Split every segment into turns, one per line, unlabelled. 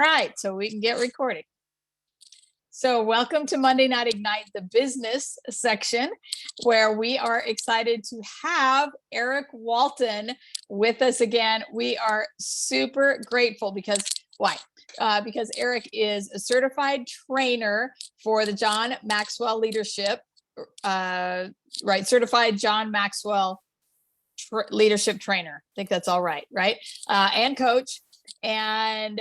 Right, so we can get recording. So, welcome to Monday Night Ignite, the business section, where we are excited to have Eric Walton with us again. We are super grateful because why? Because Eric is a certified trainer for the John Maxwell Leadership, right? Certified John Maxwell Leadership Trainer. I think that's all right, right? And coach. And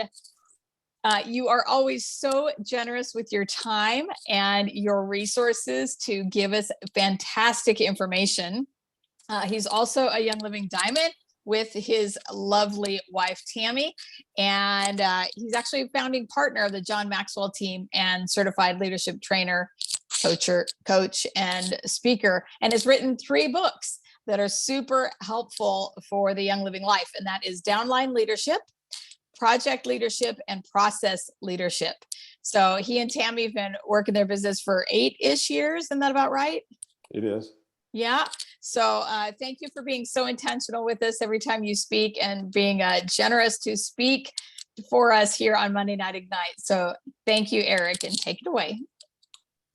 you are always so generous with your time and your resources to give us fantastic information. He's also a Young Living Diamond with his lovely wife, Tammy. And he's actually a founding partner of the John Maxwell Team and certified leadership trainer, coach, and speaker, and has written 3 books that are super helpful for the Young Living life. And that is Downline Leadership, Project Leadership, and Process Leadership. So he and Tammy have been working their business for 8-ish years. Isn't that about right?
It is.
Yeah. So thank you for being so intentional with us every time you speak and being generous to speak for us here on Monday Night Ignite. So thank you, Eric, and take it away.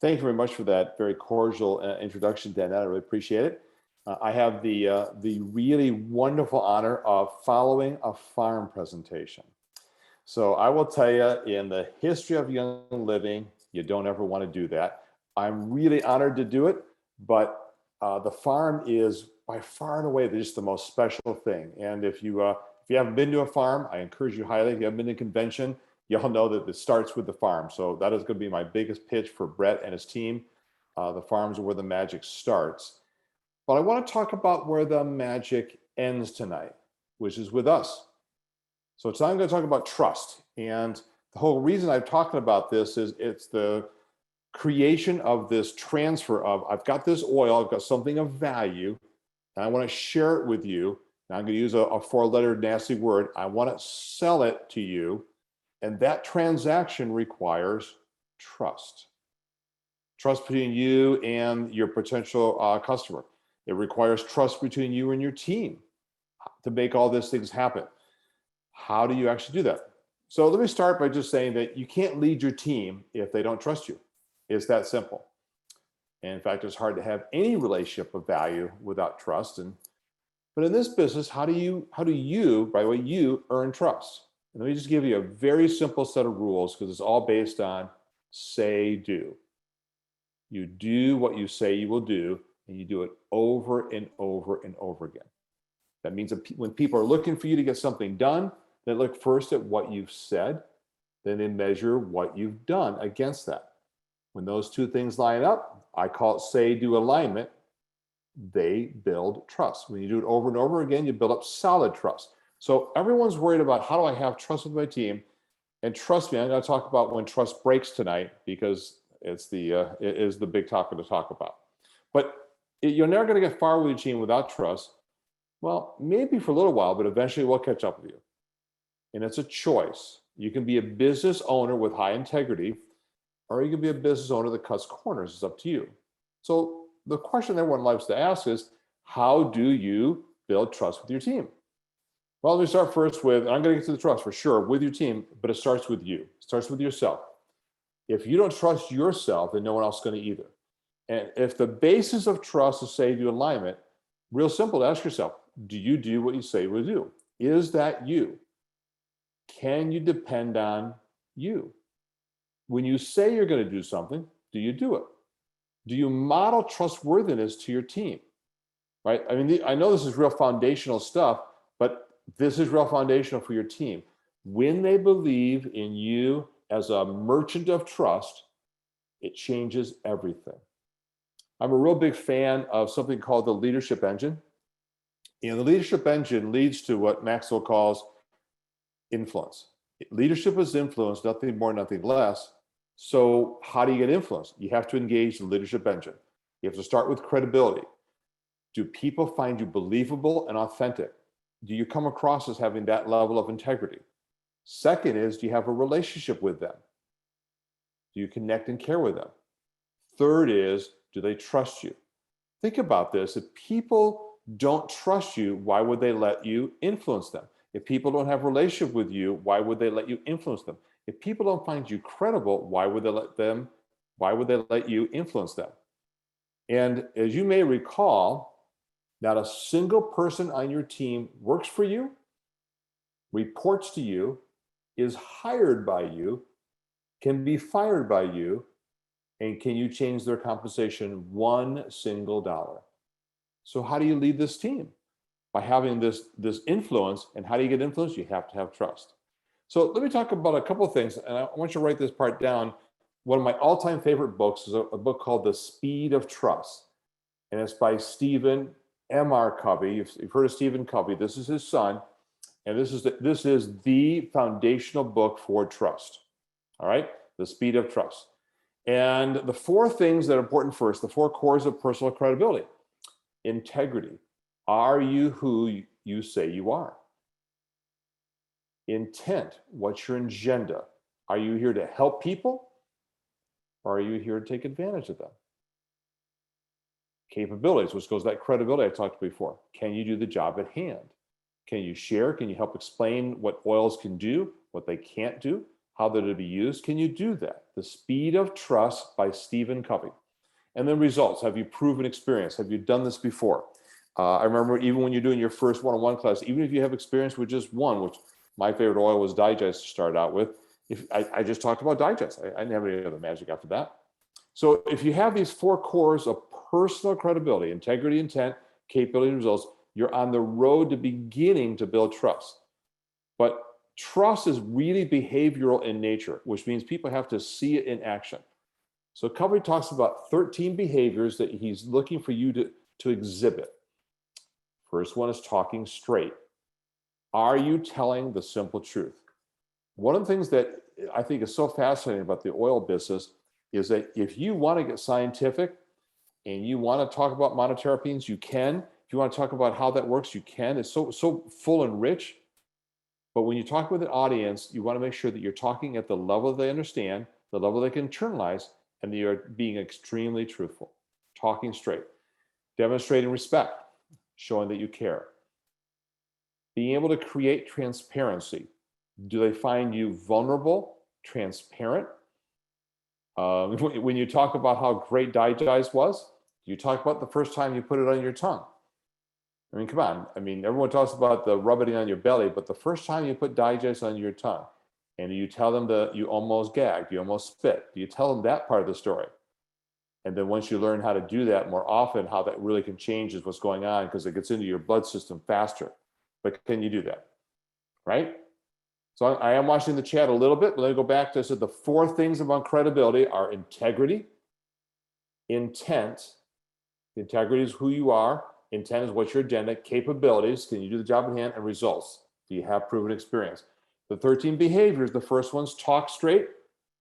Thank you very much for that very cordial introduction, Dan. I really appreciate it. I have the really wonderful honor of following a farm presentation. So I will tell you, in the history of Young Living, you don't ever want to do that. I'm really honored to do it, but the farm is by far and away just the most special thing. And if you haven't been to a farm, I encourage you highly. If you haven't been to a convention, you'll know that it starts with the farm. So that is going to be my biggest pitch for Brett and his team. The farms are where the magic starts. But I want to talk about where the magic ends tonight, which is with us. So tonight I'm going to talk about trust. And the whole reason I'm talking about this is it's the creation of this transfer of, I've got this oil, I've got something of value, and I want to share it with you. Now I'm going to use a 4-letter nasty word. I want to sell it to you. And that transaction requires trust. Trust between you and your potential customer. It requires trust between you and your team to make all these things happen. How do you actually do that? So let me start by just saying that you can't lead your team if they don't trust you. It's that simple. And in fact, it's hard to have any relationship of value without trust. But in this business, how do you, by the way, you earn trust? And let me just give you a very simple set of rules because it's all based on say, do. You do what you say you will do, and you do it over and over and over again. That means that when people are looking for you to get something done, they look first at what you've said, then they measure what you've done against that. When those two things line up, I call it say-do alignment, they build trust. When you do it over and over again, you build up solid trust. So everyone's worried about how do I have trust with my team? And trust me, I'm going to talk about when trust breaks tonight because it is the big topic to talk about. But you're never going to get far with your team without trust. Well, maybe for a little while, but eventually we'll catch up with you. And it's a choice. You can be a business owner with high integrity, or you can be a business owner that cuts corners. It's up to you. So the question everyone loves to ask is, how do you build trust with your team? Well, let me start first with, and I'm going to get to the trust for sure, with your team, but it starts with you. It starts with yourself. If you don't trust yourself, then no one else is going to either. And if the basis of trust is say-do alignment, real simple to ask yourself, do you do what you say you will do? Is that you? Can you depend on you? When you say you're going to do something, do you do it? Do you model trustworthiness to your team? Right? I mean, I know this is real foundational stuff, but this is real foundational for your team. When they believe in you as a merchant of trust, it changes everything. I'm a real big fan of something called the leadership engine. And the leadership engine leads to what Maxwell calls influence. Leadership is influence, nothing more, nothing less. So how do you get influence? You have to engage the leadership engine. You have to start with credibility. Do people find you believable and authentic? Do you come across as having that level of integrity? Second is, do you have a relationship with them? Do you connect and care with them? Third is, do they trust you? Think about this. If people don't trust you, why would they let you influence them? If people don't have a relationship with you, why would they let you influence them? If people don't find you credible, why would they let you influence them? And as you may recall, not a single person on your team works for you, reports to you, is hired by you, can be fired by you, and can you change their compensation $1 single dollar? So how do you lead this team? By having this influence. And how do you get influence? You have to have trust. So let me talk about a couple of things, and I want you to write this part down. One of my all-time favorite books is a book called The Speed of Trust, and it's by Stephen M.R. Covey. You've heard of Stephen Covey. This is his son, and this is the foundational book for trust. All right, The Speed of Trust. And the four things that are important first, the four cores of personal credibility. Integrity. Are you who you say you are? Intent. What's your agenda? Are you here to help people, or are you here to take advantage of them? Capabilities, which goes to that credibility I talked before. Can you do the job at hand? Can you share? Can you help explain what oils can do, what they can't do, how they're to be used? Can you do that? The Speed of Trust by Stephen Covey. And then results. Have you proven experience? Have you done this before? I remember even when you're doing your first one-on-one class, even if you have experience with just one, which my favorite oil was Digest to start out with. I just talked about Digest. I didn't have any other magic after that. So if you have these four cores of personal credibility, integrity, intent, capability, and results, you're on the road to beginning to build trust. But trust is really behavioral in nature, which means people have to see it in action. So Covey talks about 13 behaviors that he's looking for you to exhibit. First one is talking straight. Are you telling the simple truth? One of the things that I think is so fascinating about the oil business is that if you want to get scientific and you want to talk about monoterapies, you can. If you want to talk about how that works, you can. It's so full and rich. But when you talk with an audience, you want to make sure that you're talking at the level they understand, the level they can internalize, and that you're being extremely truthful, talking straight, demonstrating respect, showing that you care. Being able to create transparency. Do they find you vulnerable, transparent? When you talk about how great Digest was, you talk about the first time you put it on your tongue. I mean, come on. I mean, everyone talks about the rubbing on your belly, but the first time you put Digest on your tongue and you tell them that you almost gagged, you almost spit, do you tell them that part of the story? And then once you learn how to do that more often, how that really can change is what's going on because it gets into your blood system faster. But can you do that? Right? So I am watching the chat a little bit, but let me go back to, I said the four things about credibility are integrity, intent. Integrity is who you are. Intent is what's your agenda. Capabilities, can you do the job at hand? And results, do you have proven experience? The 13 behaviors, the first one's talk straight.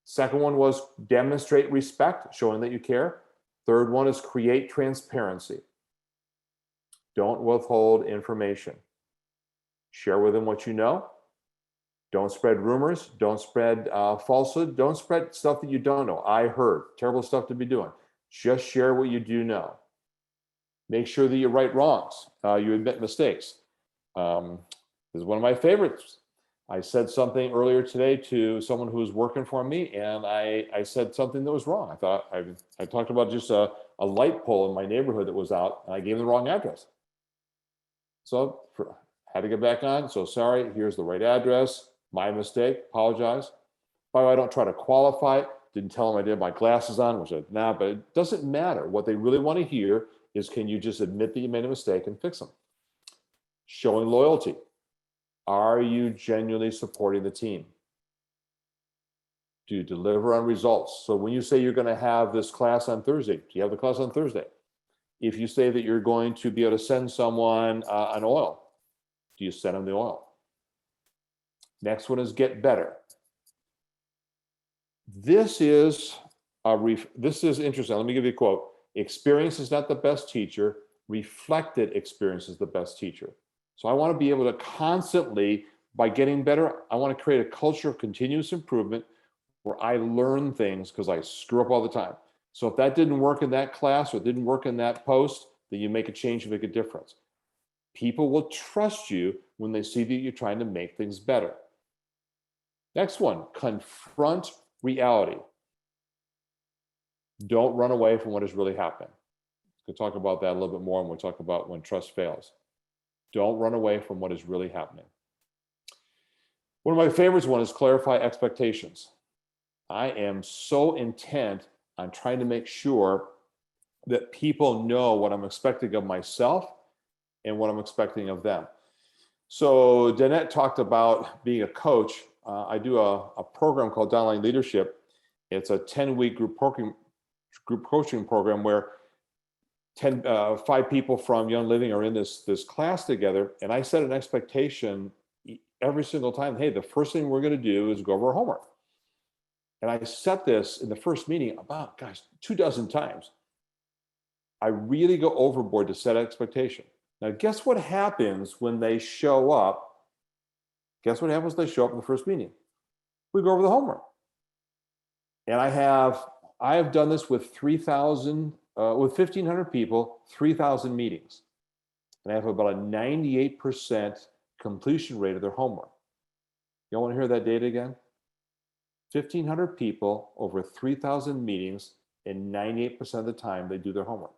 Second one was demonstrate respect, showing that you care. Third one is create transparency. Don't withhold information. Share with them what you know. Don't spread rumors. Don't spread falsehood. Don't spread stuff that you don't know. I heard. Terrible stuff to be doing. Just share what you do know. Make sure that you right wrongs. You admit mistakes. This is one of my favorites. I said something earlier today to someone who was working for me, and I said something that was wrong. I thought I talked about just a light pole in my neighborhood that was out, and I gave them the wrong address. So had to get back on. So sorry, here's the right address. My mistake, apologize. By the way, I don't try to qualify it. Didn't tell them I did my glasses on, which I did not, but it doesn't matter. What they really want to hear is, can you just admit that you made a mistake and fix them? Showing loyalty. Are you genuinely supporting the team? Do you deliver on results? So when you say you're going to have this class on Thursday, do you have the class on Thursday? If you say that you're going to be able to send someone an oil, do you send them the oil? Next one is get better. This is interesting. Let me give you a quote. Experience is not the best teacher. Reflected experience is the best teacher. So I want to be able to constantly, by getting better, I want to create a culture of continuous improvement where I learn things because I screw up all the time. So if that didn't work in that class or didn't work in that post, then you make a change and make a difference. People will trust you when they see that you're trying to make things better. Next one, confront reality. Don't run away from what is really happening. We'll talk about that a little bit more when we talk about when trust fails. Don't run away from what is really happening. One of my favorites one is clarify expectations. I am so intent on trying to make sure that people know what I'm expecting of myself and what I'm expecting of them. So Danette talked about being a coach. I do a program called Downline Leadership. It's a 10-week group coaching program where 5 people from Young Living are in this class together. And I set an expectation every single time. Hey, the first thing we're going to do is go over our homework. And I set this in the first meeting about, 24 times. I really go overboard to set expectation. Now, guess what happens when they show up? Guess what happens when they show up in the first meeting? We go over the homework. And I have done this with 1,500 people, 3,000 meetings. And I have about a 98% completion rate of their homework. You want to hear that data again? 1,500 people over 3,000 meetings, and 98% of the time they do their homework.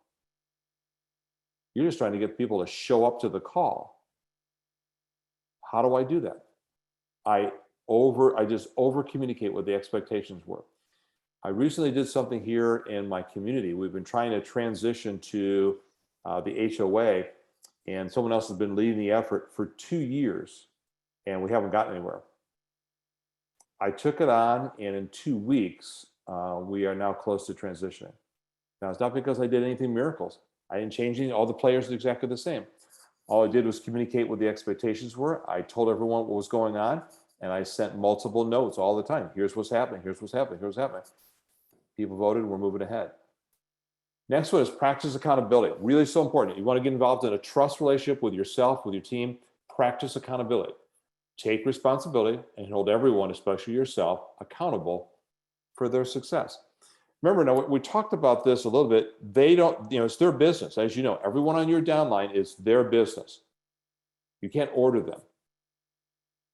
You're just trying to get people to show up to the call. How do I do that? I just over communicate what the expectations were. I recently did something here in my community. We've been trying to transition to the HOA, and someone else has been leading the effort for 2 years, and we haven't gotten anywhere. I took it on, and in 2 weeks, we are now close to transitioning. Now, it's not because I did anything miracles. I didn't change anything. All the players are exactly the same. All I did was communicate what the expectations were. I told everyone what was going on, and I sent multiple notes all the time. Here's what's happening. Here's what's happening. Here's what's happening. People voted. We're moving ahead. Next one is practice accountability. Really so important. You want to get involved in a trust relationship with yourself, with your team. Practice accountability. Take responsibility and hold everyone, especially yourself, accountable for their success. Remember, now we talked about this a little bit. They don't, it's their business. As you know, everyone on your downline is their business. You can't order them.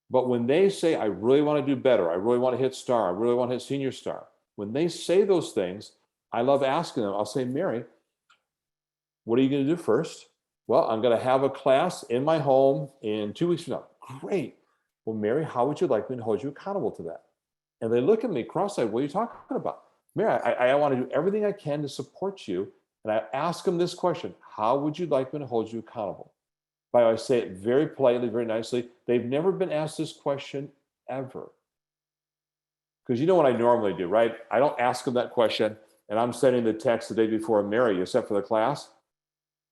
But when they say, I really want to do better, I really want to hit star, I really want to hit senior star, when they say those things, I love asking them. I'll say, Mary, what are you going to do first? Well, I'm going to have a class in my home in 2 weeks from now. Great. Well, Mary, how would you like me to hold you accountable to that? And they look at me cross-eyed. What are you talking about? Mary, I want to do everything I can to support you. And I ask them this question: how would you like me to hold you accountable? By the way, I say it very politely, very nicely. They've never been asked this question ever. Because you know what I normally do, right? I don't ask them that question, and I'm sending the text the day before, Mary, you set for the class?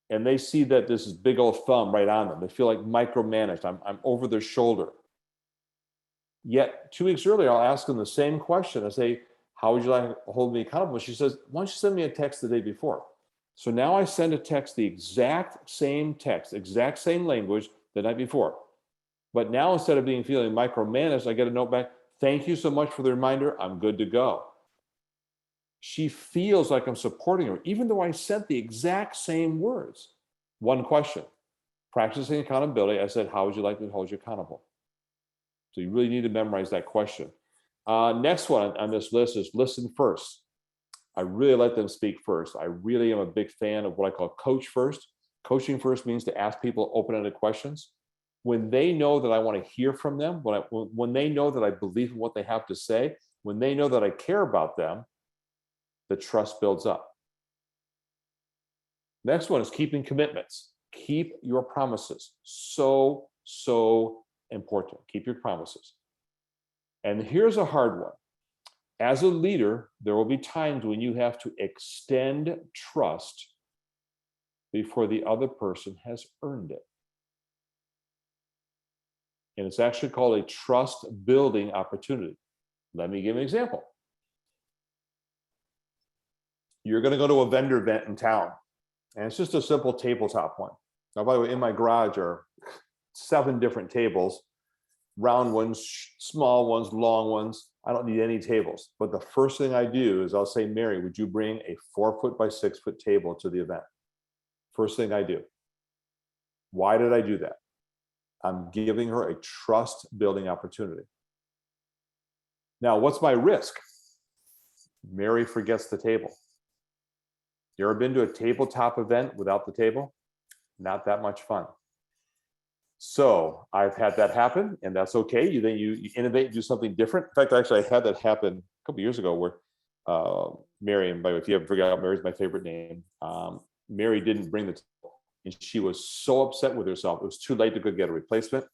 And they see that this is big old thumb right on them. They feel like micromanaged. I'm over their shoulder. Yet 2 weeks earlier, I'll ask them the same question. I say, how would you like to hold me accountable? She says, why don't you send me a text the day before? So now I send a text, the exact same text, exact same language the night before. But now instead of feeling micromanaged, I get a note back, thank you so much for the reminder, I'm good to go. She feels like I'm supporting her, even though I sent the exact same words. One question, practicing accountability. I said, how would you like me to hold you accountable? So you really need to memorize that question. Next one on this list is listen first. I really let them speak first. I really am a big fan of what I call coach first. Coaching first means to ask people open-ended questions. When they know that I want to hear from them, when they know that I believe in what they have to say, when they know that I care about them, the trust builds up. Next one is keeping commitments. Keep your promises. So important. Keep your promises. And here's a hard one. As a leader, there will be times when you have to extend trust before the other person has earned it. And it's actually called a trust building opportunity. Let me give an example. You're going to go to a vendor event in town, and it's just a simple tabletop one. Now, by the way, in my garage are 7 different tables, round ones, small ones, long ones. I don't need any tables. But the first thing I do is I'll say, Mary, would you bring a 4-foot by 6-foot table to the event? First thing I do. Why did I do that? I'm giving her a trust building opportunity. Now, what's my risk? Mary forgets the table. You ever been to a tabletop event without the table? Not that much fun. So I've had that happen, and that's okay. You innovate, do something different. In fact, actually, I had that happen a couple years ago where Mary, and by the way, if you ever forget out, Mary's my favorite name. Mary didn't bring the table, and she was so upset with herself. It was too late to go get a replacement.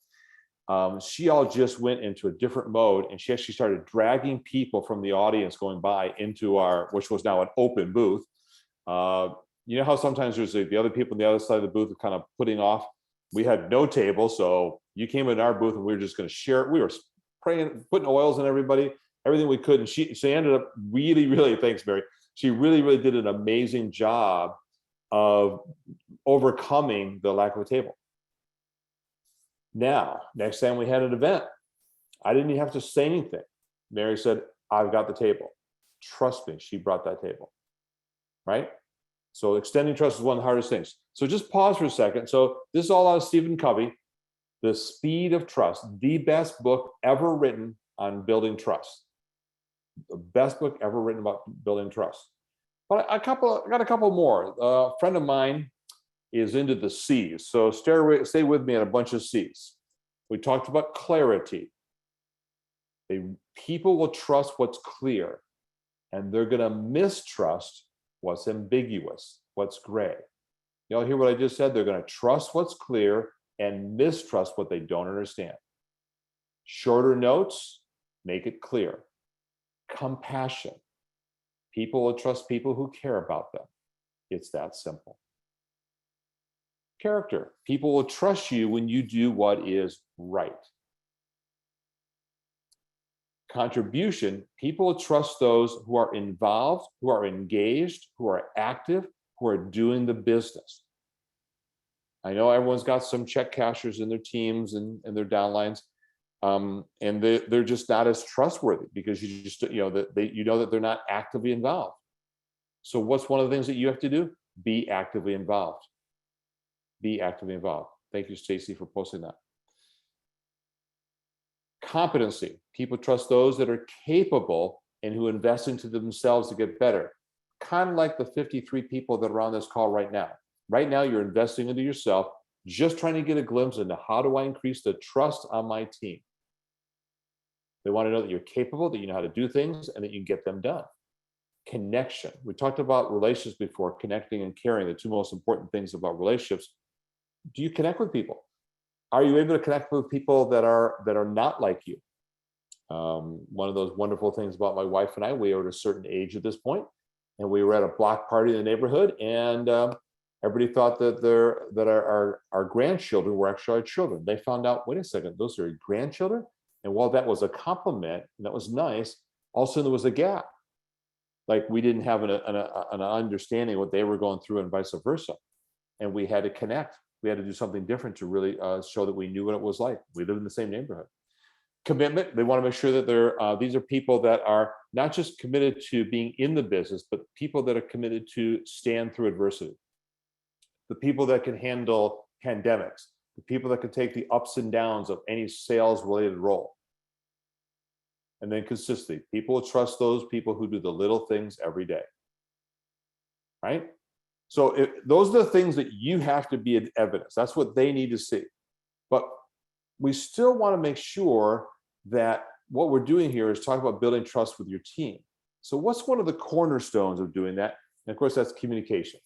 She all just went into a different mode, and she actually started dragging people from the audience going by into our, which was now an open booth. You know how sometimes there's the other people on the other side of the booth kind of putting off. We had no table, so you came in our booth and we were just going to share. We were spraying, putting oils on everybody, everything we could. And she ended up really, thanks, Mary. She really did an amazing job of overcoming the lack of a table. Now, next time we had an event, I didn't even have to say anything. Mary said, I've got the table. Trust me, she brought that table, right? So extending trust is one of the hardest things. So just pause for a second. So this is all out of Stephen Covey, The Speed of Trust, the best book ever written on building trust. The best book ever written about building trust. But I got a couple more. A friend of mine is into the C's. So stay with me on a bunch of C's. We talked about clarity. People will trust what's clear, and they're going to mistrust what's ambiguous, what's gray. Y'all hear what I just said? They're going to trust what's clear and mistrust what they don't understand. Shorter notes, make it clear. Compassion. People will trust people who care about them. It's that simple. Character. People will trust you when you do what is right. Contribution. People will trust those who are involved, who are engaged, who are active, who are doing the business. I know everyone's got some check cashers in their teams and their downlines, and they're just not as trustworthy because you know that they're not actively involved. So what's one of the things that you have to do? Be actively involved. Be actively involved. Thank you, Stacy, for posting that. Competency. People trust those that are capable and who invest into themselves to get better. Kind of like the 53 people that are on this call right now. Right now, you're investing into yourself, just trying to get a glimpse into how do I increase the trust on my team. They want to know that you're capable, that you know how to do things, and that you can get them done. Connection. We talked about relationships before, connecting and caring, the two most important things about relationships. Do you connect with people? Are you able to connect with people that are not like you? One of those wonderful things about my wife and I, we are at a certain age at this point, and we were at a block party in the neighborhood, and everybody thought that our grandchildren were actually our children. They found out, wait a second, those are grandchildren? And while that was a compliment, and that was nice, all of a sudden there was a gap. Like we didn't have an understanding of what they were going through and vice versa. And we had to connect. We had to do something different to really show that we knew what it was like. We live in the same neighborhood. Commitment. They want to make sure that these are people that are not just committed to being in the business, but people that are committed to stand through adversity. The people that can handle pandemics, the people that can take the ups and downs of any sales related role. And then consistency. People will trust those people who do the little things every day. Right? So those are the things that you have to be in evidence. That's what they need to see. But we still want to make sure that what we're doing here is talk about building trust with your team. So what's one of the cornerstones of doing that? And of course, that's communication.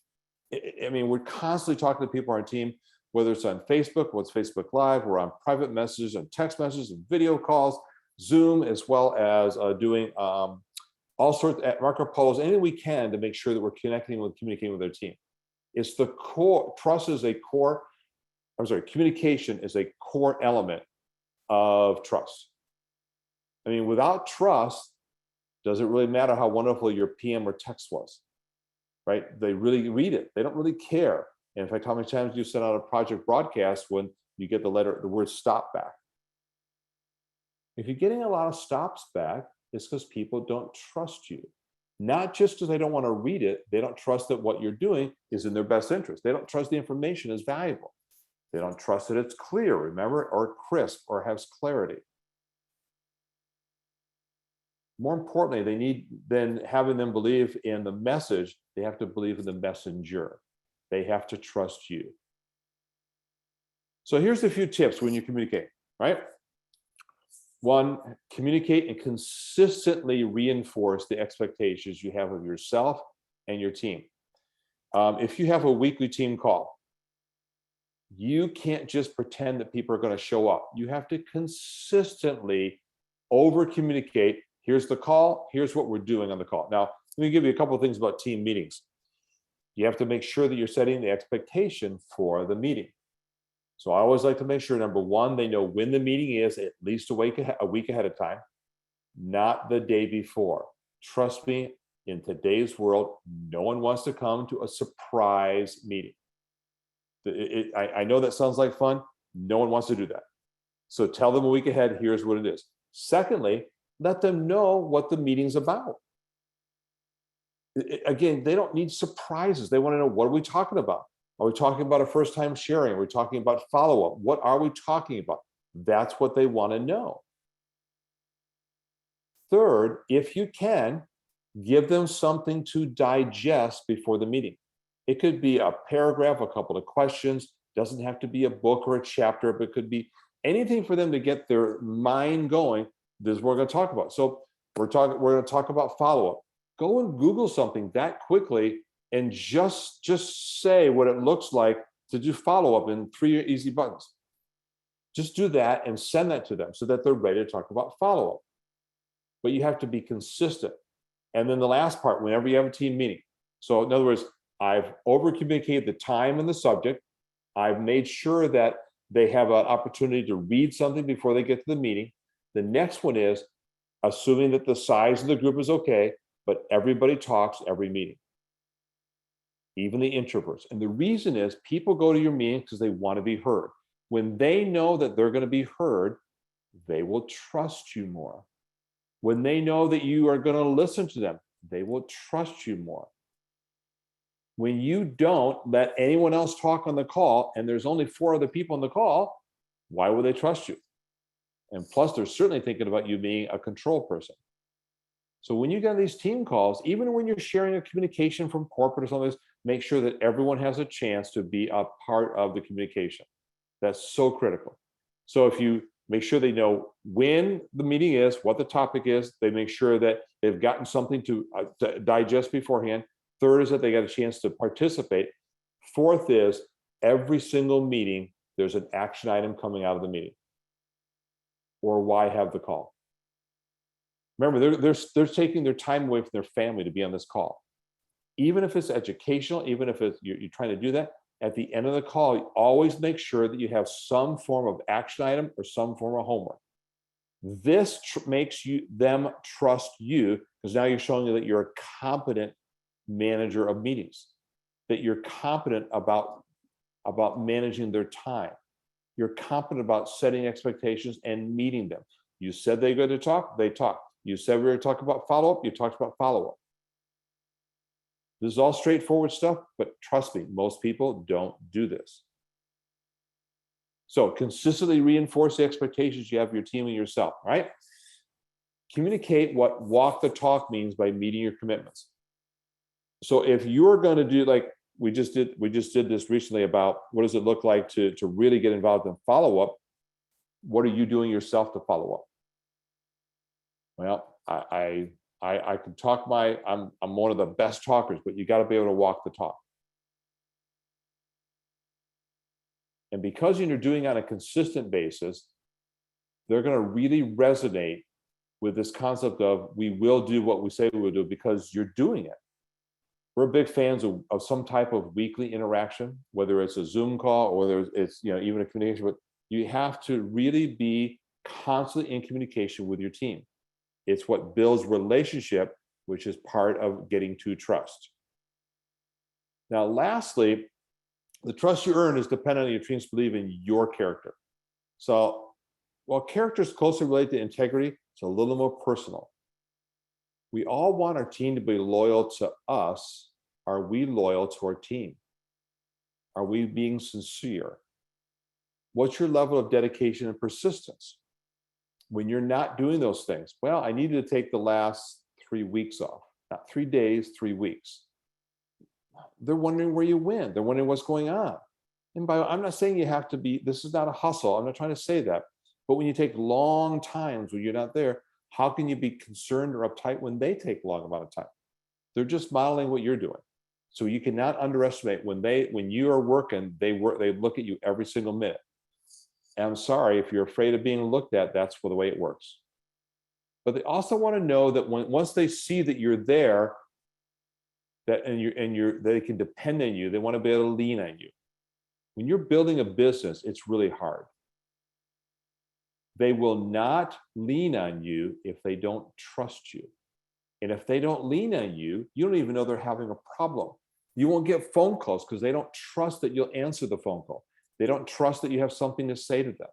I mean, we're constantly talking to people on our team, whether it's on Facebook, what's Facebook Live, we're on private messages and text messages and video calls, Zoom, as well as doing all sorts at Marco Polos, anything we can to make sure that we're communicating with their team. It's the core. Communication is a core element of trust. I mean, without trust, does it really matter how wonderful your PM or text was, right? They really read it. They don't really care. And in fact, how many times do you send out a project broadcast when you get the word stop back? If you're getting a lot of stops back, it's because people don't trust you. Not just because they don't want to read it, they don't trust that what you're doing is in their best interest. They don't trust the information is valuable. They don't trust that it's clear, remember, or crisp, or has clarity. More importantly, they need then having them believe in the message, they have to believe in the messenger. They have to trust you. So here's a few tips when you communicate, right? One, communicate and consistently reinforce the expectations you have of yourself and your team. If you have a weekly team call, you can't just pretend that people are going to show up. You have to consistently over communicate. Here's the call. Here's what we're doing on the call. Now, let me give you a couple of things about team meetings. You have to make sure that you're setting the expectation for the meeting. So I always like to make sure, number one, they know when the meeting is at least a week ahead of time, not the day before. Trust me, in today's world, no one wants to come to a surprise meeting. I know that sounds like fun. No one wants to do that. So tell them a week ahead, here's what it is. Secondly, let them know what the meeting's about. Again, they don't need surprises. They want to know, what are we talking about? Are we talking about a first time sharing? Are we talking about follow-up? What are we talking about? That's what they want to know. Third, if you can, give them something to digest before the meeting. It could be a paragraph, a couple of questions. Doesn't have to be a book or a chapter, but it could be anything for them to get their mind going. This is what we're going to talk about. So we're going to talk about follow-up. Go and Google something that quickly and just say what it looks like to do follow-up in 3 easy buttons. Just do that and send that to them so that they're ready to talk about follow-up. But you have to be consistent. And then the last part, whenever you have a team meeting. So in other words, I've over-communicated the time and the subject. I've made sure that they have an opportunity to read something before they get to the meeting. The next one is assuming that the size of the group is okay, but everybody talks every meeting, even the introverts. And the reason is people go to your meeting because they want to be heard. When they know that they're going to be heard, they will trust you more. When they know that you are going to listen to them, they will trust you more. When you don't let anyone else talk on the call and there's only 4 other people on the call, why would they trust you? And plus, they're certainly thinking about you being a control person. So when you get these team calls, even when you're sharing a communication from corporate or something, make sure that everyone has a chance to be a part of the communication. That's so critical. So if you make sure they know when the meeting is, what the topic is, they make sure that they've gotten something to digest beforehand. Third is that they got a chance to participate. Fourth is every single meeting, there's an action item coming out of the meeting. Or why have the call? Remember, they're taking their time away from their family to be on this call. Even if it's educational, even if you're trying to do that, at the end of the call, you always make sure that you have some form of action item or some form of homework. This makes them trust you because now you're showing them that you're a competent manager of meetings, that you're competent about managing their time. You're competent about setting expectations and meeting them. You said they're going to talk, they talk. You said we were going to talk about follow-up, you talked about follow-up. This is all straightforward stuff, but trust me, most people don't do this. So consistently reinforce the expectations you have of your team and yourself, right? Communicate what walk the talk means by meeting your commitments. So if you're going to do, like we just did this recently about what does it look like to really get involved in follow-up, what are you doing yourself to follow up? Well, I can talk I'm one of the best talkers, but you got to be able to walk the talk. And because you're doing it on a consistent basis, they're going to really resonate with this concept of we will do what we say we will do because you're doing it. We're big fans of some type of weekly interaction, whether it's a Zoom call or whether it's even a communication, but you have to really be constantly in communication with your team. It's what builds relationship, which is part of getting to trust. Now, lastly, the trust you earn is dependent on your team's belief in your character. So while character is closely related to integrity, it's a little more personal. We all want our team to be loyal to us. Are we loyal to our team? Are we being sincere? What's your level of dedication and persistence? When you're not doing those things, well, I needed to take the last 3 weeks off, not 3 days, 3 weeks. They're wondering where you went. They're wondering what's going on. And I'm not saying you have to be, this is not a hustle. I'm not trying to say that. But when you take long times when you're not there, how can you be concerned or uptight when they take a long amount of time? They're just modeling what you're doing. So you cannot underestimate when you are working, they look at you every single minute. And I'm sorry, if you're afraid of being looked at, that's the way it works. But they also want to know that once they see that you're there, that they can depend on you, they want to be able to lean on you. When you're building a business, it's really hard. They will not lean on you if they don't trust you. And if they don't lean on you, you don't even know they're having a problem. You won't get phone calls because they don't trust that you'll answer the phone call. They don't trust that you have something to say to them.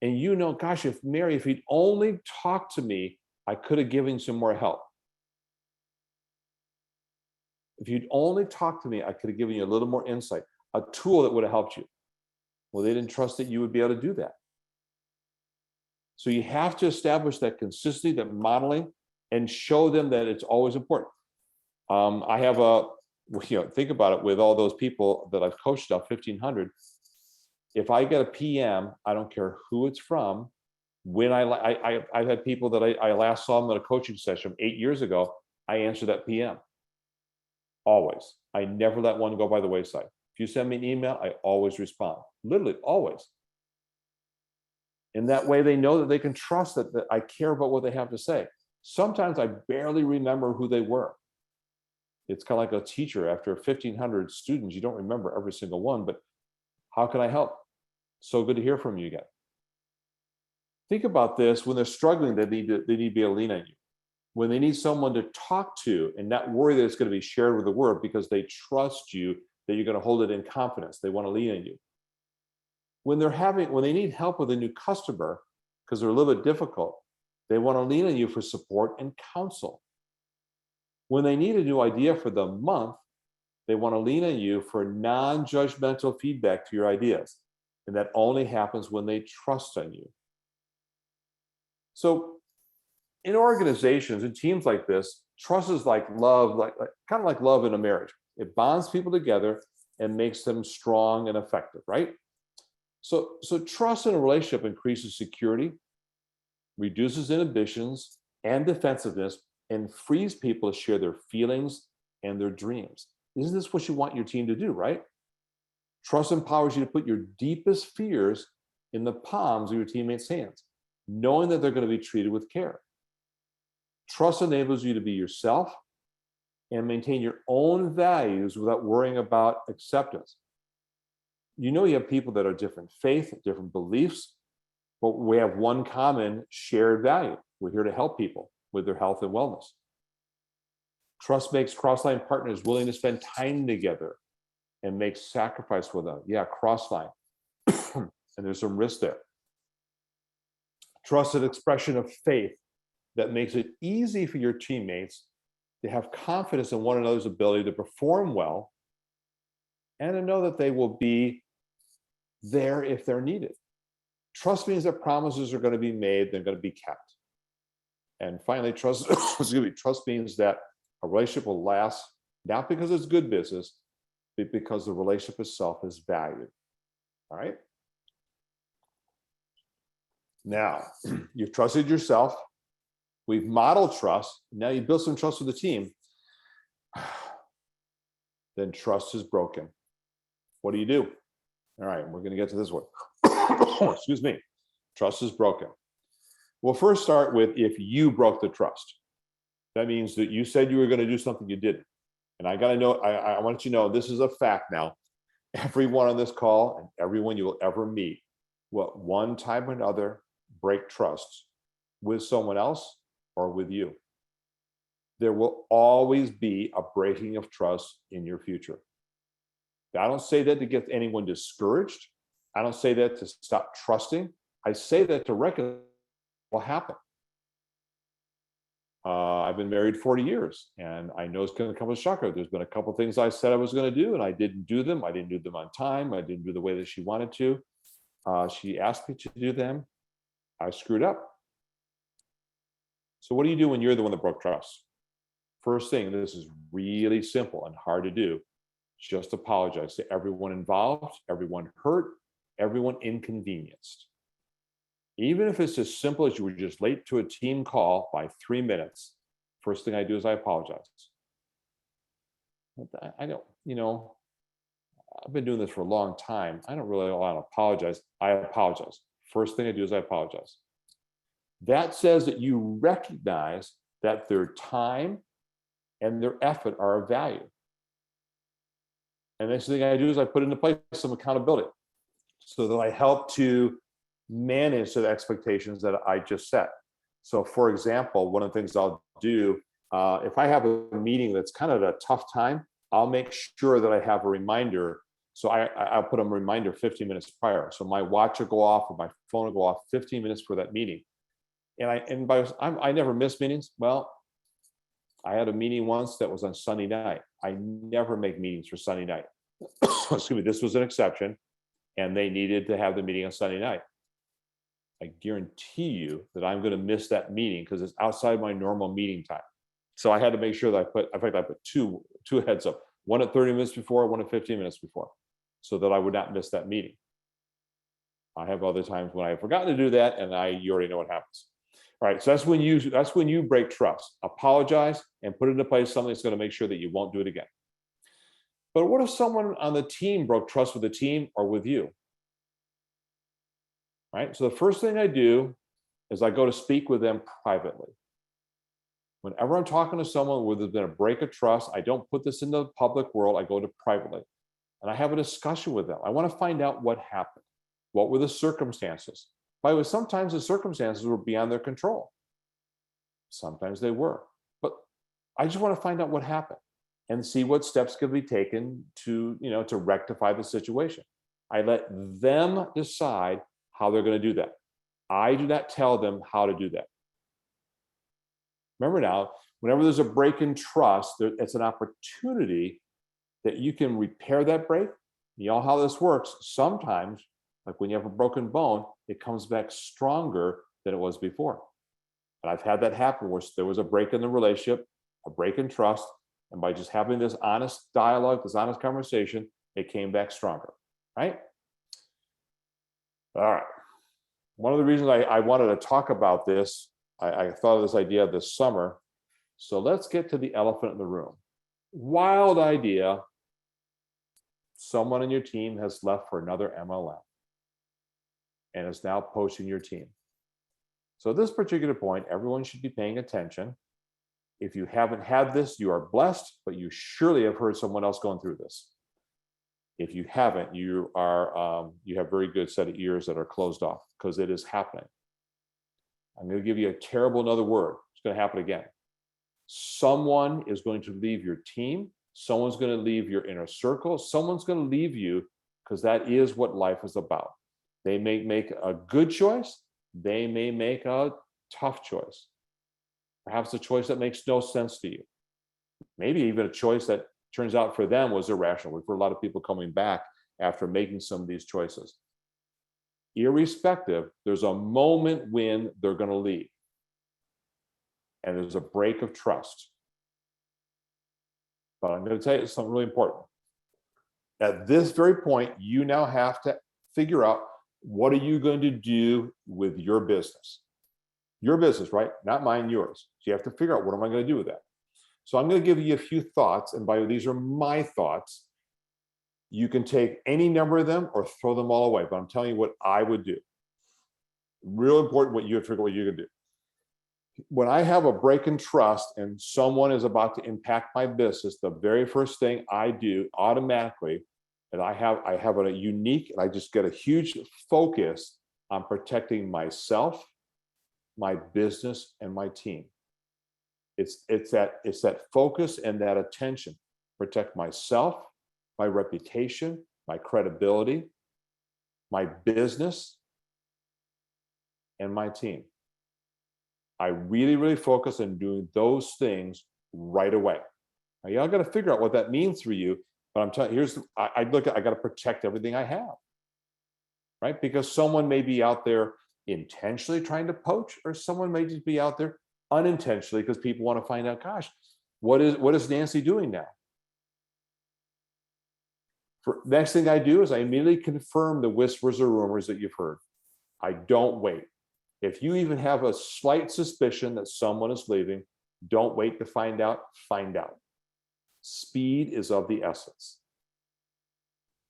And you know, gosh, if he'd only talked to me, I could have given some more help. If you'd only talked to me, I could have given you a little more insight, a tool that would have helped you. Well, they didn't trust that you would be able to do that. So you have to establish that consistency, that modeling, and show them that it's always important. I have think about it, with all those people that I've coached up, 1,500. If I get a PM, I don't care who it's from. When I've had people that I last saw them at a coaching session 8 years ago, I answer that PM. Always. I never let one go by the wayside. If you send me an email, I always respond. Literally, always. In that way, they know that they can trust that I care about what they have to say. Sometimes I barely remember who they were. It's kind of like a teacher. After 1,500 students, you don't remember every single one, but how can I help? So good to hear from you again. Think about this. When they're struggling, they need to be able to lean on you. When they need someone to talk to and not worry that it's going to be shared with the world because they trust you, that you're going to hold it in confidence. They want to lean on you. When they need help with a new customer because they're a little bit difficult, they want to lean on you for support and counsel. When they need a new idea for the month, they want to lean on you for non-judgmental feedback to your ideas. And that only happens when they trust on you. So in organizations and teams like this, trust is like love, kind of like love in a marriage. It bonds people together and makes them strong and effective, right? So trust in a relationship increases security, reduces inhibitions and defensiveness, and frees people to share their feelings and their dreams. Isn't this what you want your team to do, right? Trust empowers you to put your deepest fears in the palms of your teammates' hands, knowing that they're going to be treated with care. Trust enables you to be yourself and maintain your own values without worrying about acceptance. You know, you have people that are different faith, different beliefs, but we have one common shared value. We're here to help people with their health and wellness. Trust makes cross-line partners willing to spend time together and make sacrifice with them. Yeah, cross-line. And there's some risk there. Trust is an expression of faith that makes it easy for your teammates to have confidence in one another's ability to perform well and to know that they will be there if they're needed. Trust means that promises are going to be made, they're going to be kept. And finally, trust means that a relationship will last, not because it's good business, but because the relationship itself is valued. All right? Now, you've trusted yourself. We've modeled trust. Now you build some trust with the team. Then trust is broken. What do you do? All right, we're going to get to this one. Excuse me. Trust is broken. We'll first start with if you broke the trust. That means that you said you were going to do something you didn't. And I got to know, I want you to know this is a fact now. Everyone on this call and everyone you will ever meet will at one time or another break trust with someone else or with you. There will always be a breaking of trust in your future. I don't say that to get anyone discouraged. I don't say that to stop trusting. I say that to recognize what will happen. I've been married 40 years, and I know it's going to come as a shocker. There's been a couple of things I said I was going to do, and I didn't do them. I didn't do them on time. I didn't do the way that she wanted to. She asked me to do them, I screwed up. So what do you do when you're the one that broke trust? First thing, this is really simple and hard to do. Just apologize to everyone involved, everyone hurt, everyone inconvenienced. Even if it's as simple as you were just late to a team call by 3 minutes, first thing I do is I apologize. I don't, I've been doing this for a long time. I don't really want to apologize. I apologize. First thing I do is I apologize. That says that you recognize that their time and their effort are of value. And the next thing I do is I put into place some accountability so that I help to manage the expectations that I just set. So for example, one of the things I'll do, if I have a meeting that's kind of a tough time, I'll make sure that I have a reminder. So I'll put a reminder 15 minutes prior. So my watch will go off or my phone will go off 15 minutes for that meeting. And I never miss meetings. Well, I had a meeting once that was on Sunday night. I never make meetings for Sunday night. Excuse me, this was an exception, and they needed to have the meeting on Sunday night. I guarantee you that I'm going to miss that meeting because it's outside my normal meeting time. So I had to make sure that I put two heads up, one at 30 minutes before, one at 15 minutes before, so that I would not miss that meeting. I have other times when I've forgotten to do that, and you already know what happens. All right, so that's when you break trust. Apologize and put into place something that's going to make sure that you won't do it again. But what if someone on the team broke trust with the team or with you? All right, so the first thing I do is I go to speak with them privately. Whenever I'm talking to someone where there's been a break of trust, I don't put this in the public world. I go to privately, and I have a discussion with them. I want to find out what happened. What were the circumstances? By the way, sometimes the circumstances were beyond their control. Sometimes they were. But I just want to find out what happened and see what steps could be taken to rectify the situation. I let them decide how they're going to do that. I do not tell them how to do that. Remember now, whenever there's a break in trust, it's an opportunity that you can repair that break. You know how this works. Sometimes, like when you have a broken bone, it comes back stronger than it was before. And I've had that happen where there was a break in the relationship, a break in trust, and by just having this honest dialogue, this honest conversation, it came back stronger, right? All right. One of the reasons I wanted to talk about this, I thought of this idea this summer. So let's get to the elephant in the room. Wild idea. Someone in your team has left for another MLM and is now poaching your team. So at this particular point, everyone should be paying attention. If you haven't had this, you are blessed, but you surely have heard someone else going through this. If you haven't, you have a very good set of ears that are closed off because it is happening. I'm going to give you a terrible another word. It's going to happen again. Someone is going to leave your team. Someone's going to leave your inner circle. Someone's going to leave you because that is what life is about. They may make a good choice. They may make a tough choice. Perhaps a choice that makes no sense to you. Maybe even a choice that turns out for them was irrational. We've heard a lot of people coming back after making some of these choices. Irrespective, there's a moment when they're going to leave. And there's a break of trust. But I'm going to tell you something really important. At this very point, you now have to figure out what are you going to do with your business? Your business, right? Not mine, yours. So you have to figure out what am I going to do with that? So I'm going to give you a few thoughts. And by the way, these are my thoughts. You can take any number of them or throw them all away. But I'm telling you what I would do. Real important what you have to figure out what you're going to do. When I have a break in trust and someone is about to impact my business, the very first thing I do automatically, and I have a unique, and I just get a huge focus on protecting myself, my business, and my team. It's that focus and that attention. Protect myself, my reputation, my credibility, my business, and my team. I really, really focus on doing those things right away. Now, y'all got to figure out what that means for you. But I'm telling you, I got to protect everything I have, right? Because someone may be out there intentionally trying to poach, or someone may just be out there unintentionally because people want to find out, gosh, what is Nancy doing now? Next thing I do is I immediately confirm the whispers or rumors that you've heard. I don't wait. If you even have a slight suspicion that someone is leaving, don't wait to find out, find out. Speed is of the essence.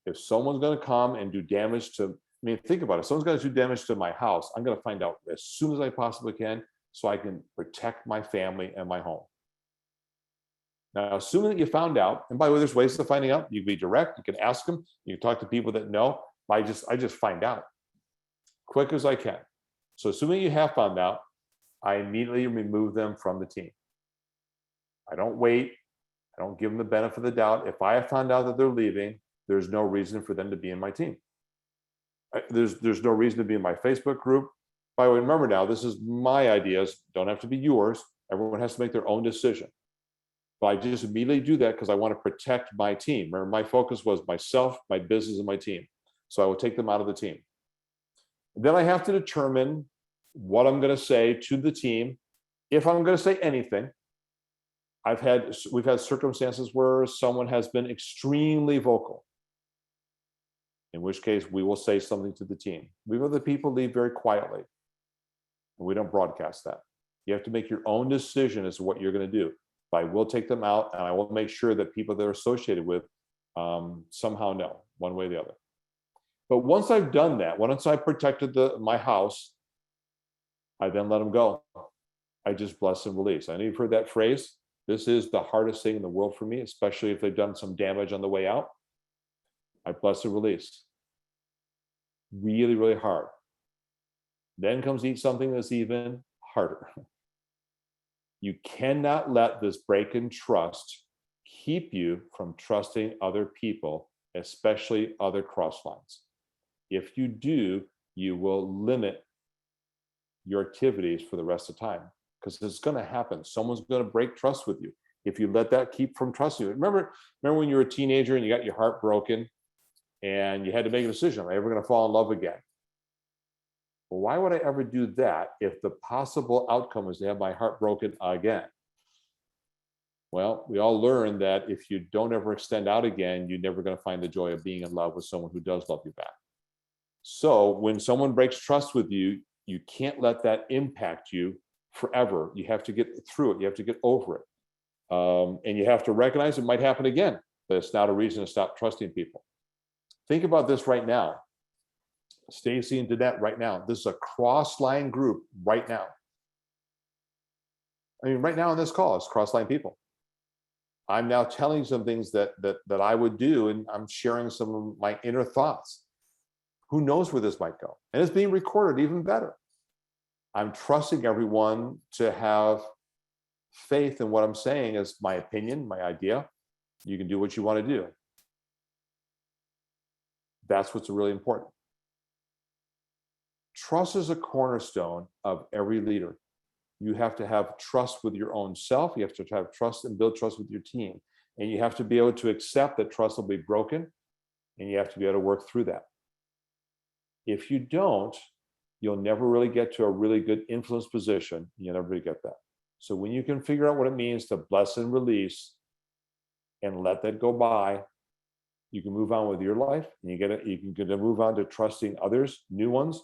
If someone's going to come and do damage to, think about it. If someone's going to do damage to my house, I'm going to find out as soon as I possibly can so I can protect my family and my home. Now, assuming that you found out, and by the way, there's ways of finding out. You can be direct, you can ask them, you can talk to people that know. I just find out quick as I can. So assuming you have found out, I immediately remove them from the team. I don't wait. I don't give them the benefit of the doubt. If I have found out that they're leaving, there's no reason for them to be in my team. There's no reason to be in my Facebook group. By the way, remember now, this is my ideas, don't have to be yours. Everyone has to make their own decision. But I just immediately do that because I want to protect my team. Remember, my focus was myself, my business, and my team. So I will take them out of the team. Then I have to determine what I'm going to say to the team. If I'm going to say anything, we've had circumstances where someone has been extremely vocal, in which case we will say something to the team. We let the people leave very quietly, and we don't broadcast that. You have to make your own decision as to what you're going to do. But I will take them out, and I will make sure that people they're associated with somehow know, one way or the other. But once I've done that, once I've protected my house, I then let them go. I just bless and release. I know you've heard that phrase. This is the hardest thing in the world for me, especially if they've done some damage on the way out. I bless and release. Really, really hard. Then comes something that's even harder. You cannot let this break in trust keep you from trusting other people, especially other cross lines. If you do, you will limit your activities for the rest of the time, because it's going to happen. Someone's going to break trust with you. If you let that keep from trusting you. Remember when you were a teenager and you got your heart broken and you had to make a decision, am I ever going to fall in love again? Well, why would I ever do that if the possible outcome is to have my heart broken again? Well, we all learned that if you don't ever extend out again, you're never going to find the joy of being in love with someone who does love you back. So when someone breaks trust with you, you can't let that impact you forever. You have to get through it. You have to get over it. And you have to recognize it might happen again, but it's not a reason to stop trusting people. Think about this right now. Stacy and Danette right now. This is a cross-line group right now. I mean, right now on this call, it's cross-line people. I'm now telling some things that I would do, and I'm sharing some of my inner thoughts. Who knows where this might go? And it's being recorded even better. I'm trusting everyone to have faith in what I'm saying as my opinion, my idea. You can do what you want to do. That's what's really important. Trust is a cornerstone of every leader. You have to have trust with your own self. You have to have trust and build trust with your team. And you have to be able to accept that trust will be broken, and you have to be able to work through that. If you don't, you'll never really get to a really good influence position. You'll never really get that. So when you can figure out what it means to bless and release and let that go by, you can move on with your life, and you can get to move on to trusting others, new ones.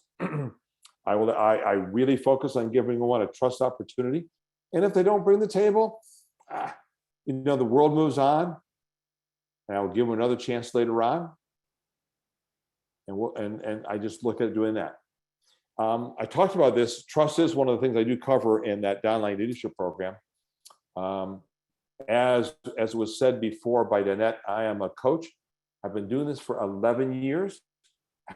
I really focus on giving one a trust opportunity. And if they don't bring the table, the world moves on, and I'll give them another chance later on. And I just look at doing that. I talked about this. Trust is one of the things I do cover in that Downline Leadership program. As was said before by Danette, I am a coach. I've been doing this for 11 years.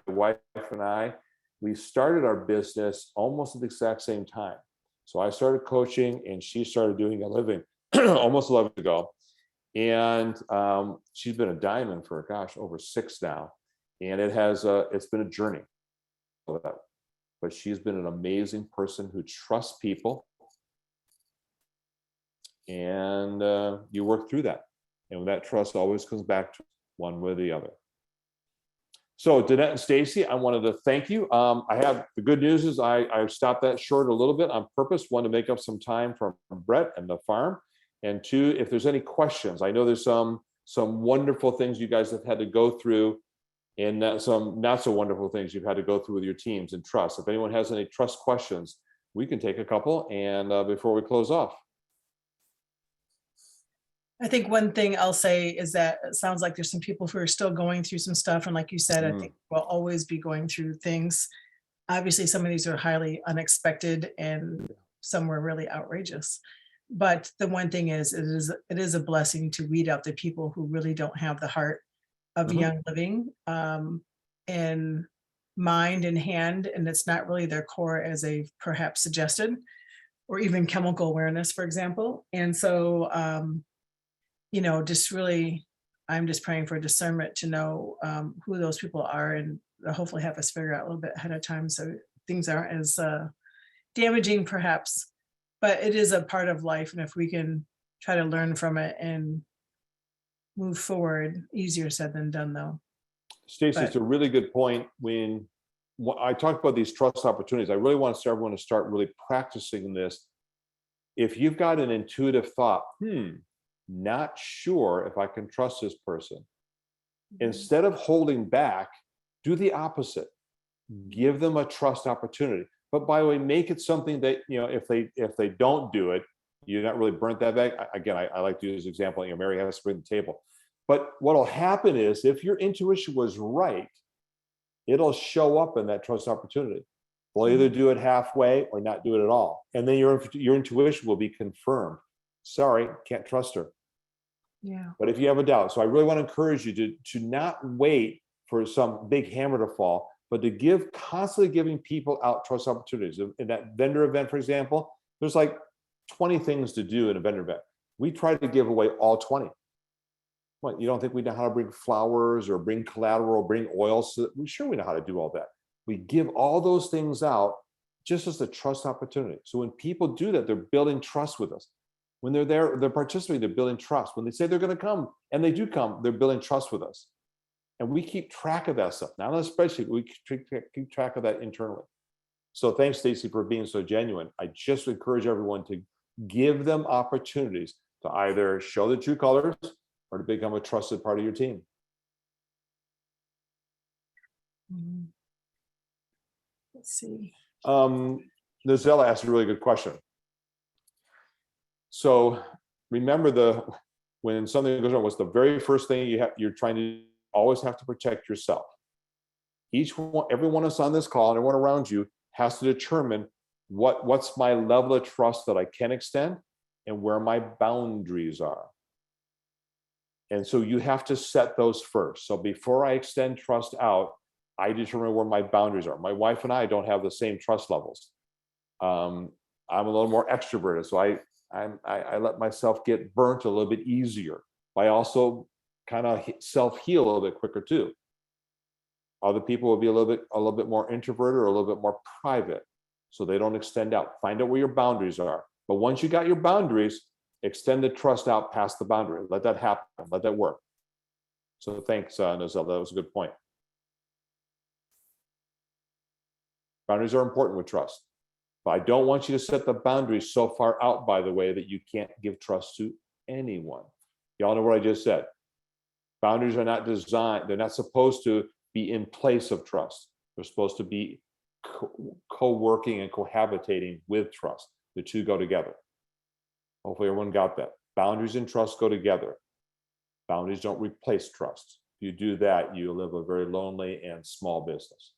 My wife and I, we started our business almost at the exact same time. So I started coaching, and she started doing a living almost 11 years ago. And she's been a diamond for, over 6 now. And it's been a journey. But she's been an amazing person who trusts people. And you work through that. And that trust always comes back to one way or the other. So Danette and Stacy, I wanted to thank you. The good news is I stopped that short a little bit on purpose. One, to make up some time from Brett and the farm. And two, if there's any questions, I know there's some wonderful things you guys have had to go through, and some not so wonderful things you've had to go through with your teams and trust. If anyone has any trust questions, we can take a couple and before we close off.
I think one thing I'll say is that it sounds like there's some people who are still going through some stuff. And like you said, I think we'll always be going through things. Obviously, some of these are highly unexpected and some were really outrageous. But the one thing is, it is a blessing to weed out the people who really don't have the heart of young living and mind and hand. And it's not really their core as they perhaps suggested, or even chemical awareness, for example. And so, just really, I'm just praying for discernment to know who those people are, and hopefully have us figure out a little bit ahead of time so things aren't as damaging perhaps, but it is a part of life. And if we can try to learn from it and move forward, easier said than done though.
Stacey, it's a really good point. When I talk about these trust opportunities, I really want everyone to start really practicing this. If you've got an intuitive thought, not sure if I can trust this person, instead of holding back, do the opposite. Give them a trust opportunity. But by the way, make it something that, if they don't do it, you're not really burnt that bag. Again, I like to use this example. Mary has to bring the table. But what'll happen is, if your intuition was right, it'll show up in that trust opportunity. They'll either do it halfway or not do it at all, and then your intuition will be confirmed. Sorry, can't trust her.
Yeah.
But if you have a doubt, so I really want to encourage you to not wait for some big hammer to fall, but to constantly giving people out trust opportunities. In that vendor event, for example, there's like 20 things to do in a vendor event. We try to give away all 20. What, you don't think we know how to bring flowers or bring collateral, bring oils? We know how to do all that. We give all those things out just as a trust opportunity. So when people do that, they're building trust with us. When they're there, they're participating, they're building trust. When they say they're going to come, and they do come, they're building trust with us. And we keep track of that stuff. Not on a spreadsheet, we keep track of that internally. So thanks, Stacey, for being so genuine. I just encourage everyone to give them opportunities to either show the true colors or to become a trusted part of your team.
Let's see.
Nozella asked a really good question. So remember, when something goes wrong, what's the very first thing you're trying to always have to protect yourself. Everyone that's on this call and everyone around you has to determine what's my level of trust that I can extend and where my boundaries are. And so you have to set those first. So before I extend trust out, I determine where my boundaries are. My wife and I don't have the same trust levels. I'm a little more extroverted, so I let myself get burnt a little bit easier. I also kind of self-heal a little bit quicker too. Other people will be a little bit more introverted or a little bit more private, so they don't extend out. Find out where your boundaries are. But once you got your boundaries, extend the trust out past the boundary. Let that happen. Let that work. So thanks, Nozella. That was a good point. Boundaries are important with trust. But I don't want you to set the boundaries so far out, by the way, that you can't give trust to anyone. Y'all know what I just said. Boundaries are not designed, they're not supposed to be in place of trust. They're supposed to be co-working and cohabitating with trust. The two go together. Hopefully everyone got that. Boundaries and trust go together. Boundaries don't replace trust. If you do that, you live a very lonely and small business.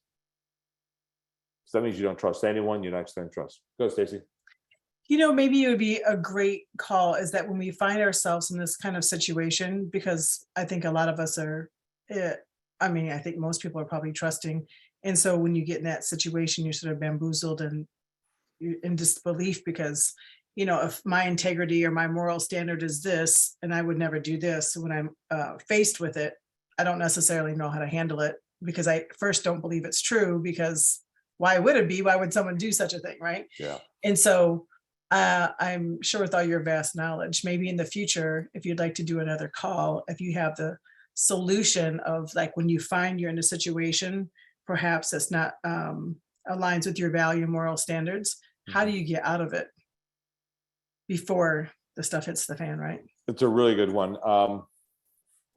So that means you don't trust anyone, you're not extending trust. Go, Stacey.
Maybe it would be a great call is that when we find ourselves in this kind of situation, because I think a lot of us are, I think most people are probably trusting. And so when you get in that situation, you're sort of bamboozled and in disbelief because, if my integrity or my moral standard is this, and I would never do this, when I'm faced with it, I don't necessarily know how to handle it because I first don't believe it's true, because why would it be? Why would someone do such a thing, right?
Yeah.
And so I'm sure with all your vast knowledge, maybe in the future, if you'd like to do another call, if you have the solution of like when you find you're in a situation, perhaps that's not aligns with your value and moral standards. How do you get out of it before the stuff hits the fan, right?
It's a really good one.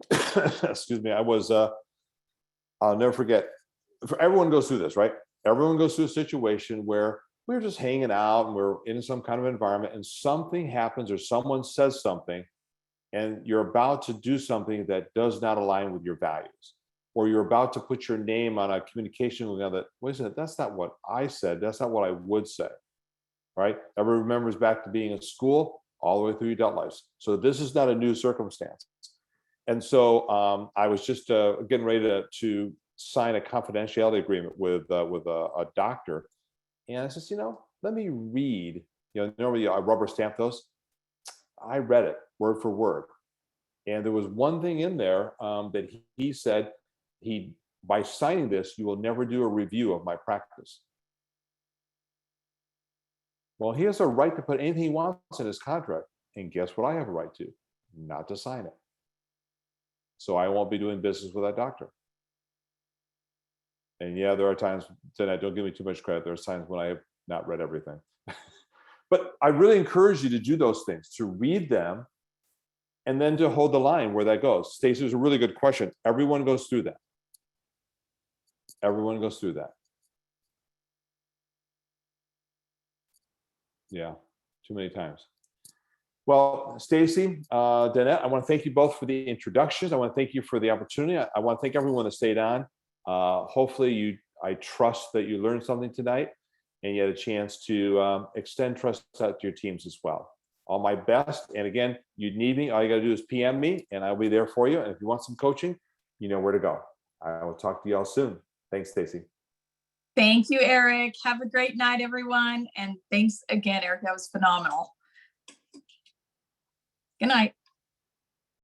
Excuse me. I'll never forget. Everyone goes through this, right? Everyone goes through a situation where we're just hanging out and we're in some kind of environment and something happens or someone says something and you're about to do something that does not align with your values, or you're about to put your name on a communication that, wait a minute, that's not what I said. That's not what I would say, right? Everyone remembers back to being in school all the way through your adult lives. So this is not a new circumstance. And so I was just getting ready to sign a confidentiality agreement with a doctor. And I said, let me read, normally I rubber stamp those. I read it word for word. And there was one thing in there that he said, by signing this, you will never do a review of my practice. Well, he has a right to put anything he wants in his contract. And guess what I have a right to? Not to sign it. So I won't be doing business with that doctor. And yeah, there are times that I don't give me too much credit. There's times when I have not read everything. But I really encourage you to do those things, to read them, and then to hold the line where that goes. Stacey, is a really good question. Everyone goes through that. Everyone goes through that. Yeah, too many times. Well, Stacey, Danette, I want to thank you both for the introductions. I want to thank you for the opportunity. I want to thank everyone that stayed on. Hopefully I trust that you learned something tonight and you had a chance to extend trust out to your teams as well. All my best. And again, you need me, all you got to do is PM me and I'll be there for you. And if you want some coaching, you know where to go. I will talk to you all soon. Thanks, Stacey.
Thank you, Eric. Have a great night, everyone. And thanks again, Eric. That was phenomenal. Good night.